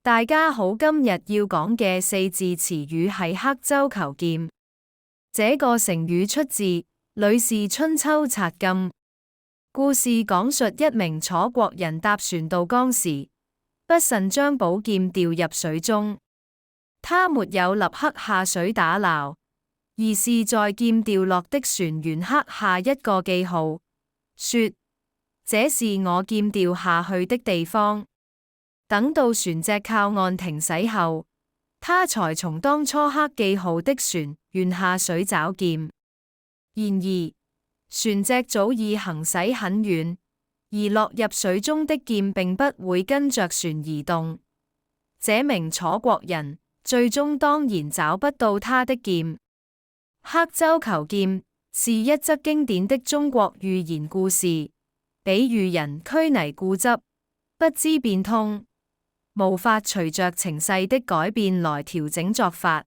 大家好，今日要講嘅四字詞語係刻舟求劍。這個成語出自《呂氏春秋策禁》。故事講述一名楚國人搭船渡江時，不慎將寶劍掉入水中。他沒有立刻下水打撈，而是在劍掉落的船舷刻下一個記號，說：這是我劍掉下去的地方。等到船隻靠岸停駛後，他才從當初刻記號的船舷下水找劍。然而，船隻早已行駛很遠，而落入水中的劍並不會跟着船移動。這名楚國人最終當然找不到他的劍。刻舟求劍是一則經典的中國寓言故事，比喻人拘泥固執，不知變通，無法隨着情勢的改變來調整作法。